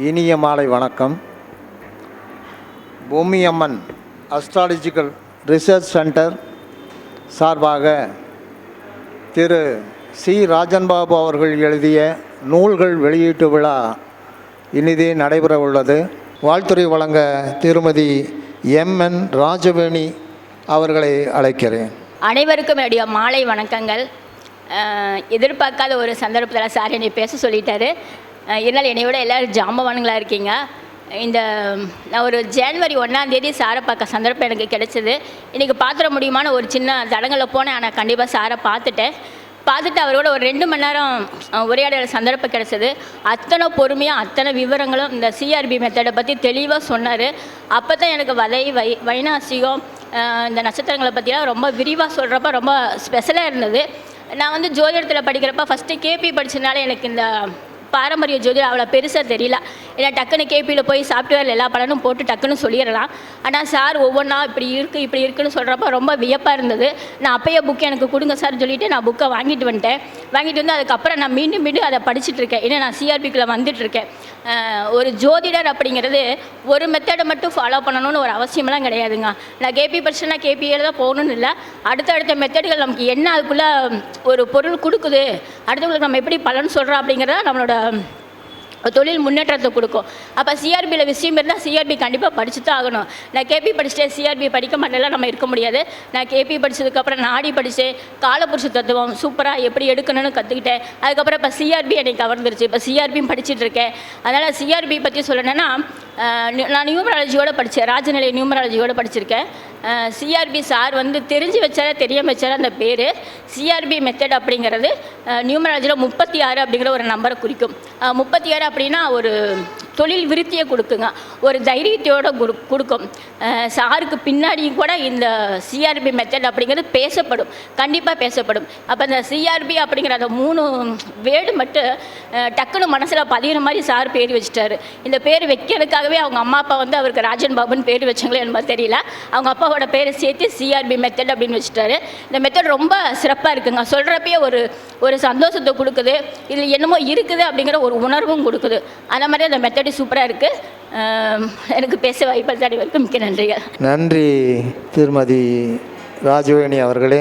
இனிய மாலை வணக்கம். பூமி அம்மன் அஸ்ட்ராலஜிக்கல் ரிசர்ச் சென்டர் சார்பாக திரு சி ராஜன்பாபு அவர்கள் எழுதிய நூல்கள் வெளியீட்டு விழா இனிதே நடைபெற உள்ளது. வாழ்த்துரை வழங்க திருமதி எம்என் ராஜவேணி அவர்களை அழைக்கிறேன். அனைவருக்கும் என்னுடைய மாலை வணக்கங்கள். எதிர்பார்க்காத ஒரு சந்தர்ப்பத்தில் சார் என்னை பேச சொல்லிட்டாரு. இதனால் என்னை விட எல்லோரும் ஜாம்பவானுங்களாக இருக்கீங்க. நான் ஒரு ஜனவரி 1 சாரை பார்க்க சந்தர்ப்பம் எனக்கு கிடைச்சிது. இன்றைக்கி பார்த்துட முடியுமான ஒரு சின்ன தடங்களில் போனேன். ஆனால் கண்டிப்பாக சாரை பார்த்துட்டு அவரோட ஒரு 2 மணி நேரம் உரையாடல் சந்தர்ப்பம் கிடச்சிது. அத்தனை பொறுமையாக அத்தனை விவரங்களும் இந்த சிஆர்பி மெத்தடை பற்றி தெளிவாக சொன்னார். அப்போ தான் எனக்கு வைநாசிகம் இந்த நட்சத்திரங்களை பற்றிலாம் ரொம்ப விரிவாக சொல்கிறப்ப ரொம்ப ஸ்பெஷலாக இருந்தது. நான் ஜோதிடத்தில் படிக்கிறப்ப ஃபஸ்ட்டு கேபி படித்ததுனால எனக்கு இந்த பாரம்பரிய ஜோதிடம் அவ்வளோ பெருசாக தெரியல. ஏன்னா டக்குன்னு கேபியில் போய் சாஃப்ட்வேரில் எல்லா பலனும் போட்டு டக்குன்னு சொல்லிடலாம். ஆனால் சார் ஒவ்வொன்றா இப்படி இருக்குன்னு சொல்கிறப்ப ரொம்ப வியப்பாக இருந்தது. நான் அப்போயே புக்கு எனக்கு கொடுங்க சார் சொல்லிவிட்டு நான் புக்கை வாங்கிட்டு வந்து அதுக்கப்புறம் நான் மீண்டும் அதை படிச்சுட்ருக்கேன். ஏன்னா நான் சிஆர்பிக்குள்ளே வந்துட்டுருக்கேன். ஒரு ஜோதிடர் அப்படிங்கிறது ஒரு மெத்தடை மட்டும் ஃபாலோ பண்ணணும்னு ஒரு அவசியமெல்லாம் கிடையாதுங்க. நான் கேபி படிச்சேன்னா கேபியில் தான் போகணுன்னு இல்லை. அடுத்த மெத்தடுகள் நமக்கு என்ன அதுக்குள்ளே ஒரு பொருள் கொடுக்குது, அடுத்தவங்களுக்கு நம்ம எப்படி பலன் சொல்கிறோம் அப்படிங்கிறத நம்மளோட தொழில் முன்னேற்றத்தை கொடுக்கும். அப்போ சிஆர்பியில் விஷயம் இருந்தால் சிஆர்பி கண்டிப்பாக படிச்சு தான் ஆகணும். நான் கேபி படிச்சுட்டே சிஆர்பி படிக்க மாட்டேலாம் நம்ம இருக்க முடியாது. நான் கேபி படித்ததுக்கப்புறம் நாடி படித்தேன். காலபுருஷ தத்துவம் சூப்பராக எப்படி எடுக்கணும்னு கற்றுக்கிட்டேன். அதுக்கப்புறம் இப்போ சிஆர்பி என்னை கவர்ந்துருச்சு. இப்போ சிஆர்பியும் படிச்சுட்ருக்கேன். அதனால் சிஆர்பி பற்றி சொல்லணுன்னா நான் நியூமராலஜியோடு படித்தேன். ராஜநிலை நியூமராலஜியோடு படிச்சிருக்கேன். சிஆர்பி சார் தெரிஞ்சு வச்சார தெரியாமல் வச்சார அந்த பேர் சிஆர்பி மெத்தட் அப்படிங்கிறது நியூமராலஜியில் 36 அப்படிங்கிற ஒரு நம்பரை குறிக்கும். 36 அப்படின்னா ஒரு தொழில் விருத்தியை கொடுக்குங்க, ஒரு தைரியத்தோடு கொடுக்கும். சாருக்கு பின்னாடியும் கூட இந்த சிஆர்பி மெத்தட் அப்படிங்கிறது பேசப்படும், கண்டிப்பாக பேசப்படும். அப்போ இந்த சிஆர்பி அப்படிங்கிற அந்த 3 வேர்டு மட்டும் டக்குன்னு மனசில் பதிகிற மாதிரி சார் பேர் வச்சுட்டாரு. இந்த பேர் வைக்கிறதுக்காகவே அவங்க அம்மா அப்பா அவருக்கு ராஜன் பாபுன்னு பேர் வச்சாங்களே என்பது தெரியல. அவங்க அப்பாவோட பேரை சேர்த்து சிஆர்பி மெத்தட் அப்படின்னு வச்சுட்டாரு. இந்த மெத்தட் ரொம்ப சிறப்பாக இருக்குங்க. சொல்கிறப்பயே ஒரு சந்தோஷத்தை கொடுக்குது. இதில் என்னமோ இருக்குது அப்படிங்கிற ஒரு உணர்வும் கொடுக்குது. அந்த மாதிரி அந்த மெத்தட் சூப்பராக இருக்குது. எனக்கு பேச வாய்ப்பு அனைவருக்கும் மிக்க நன்றிகள். நன்றி திருமதி ராஜவேணி அவர்களே.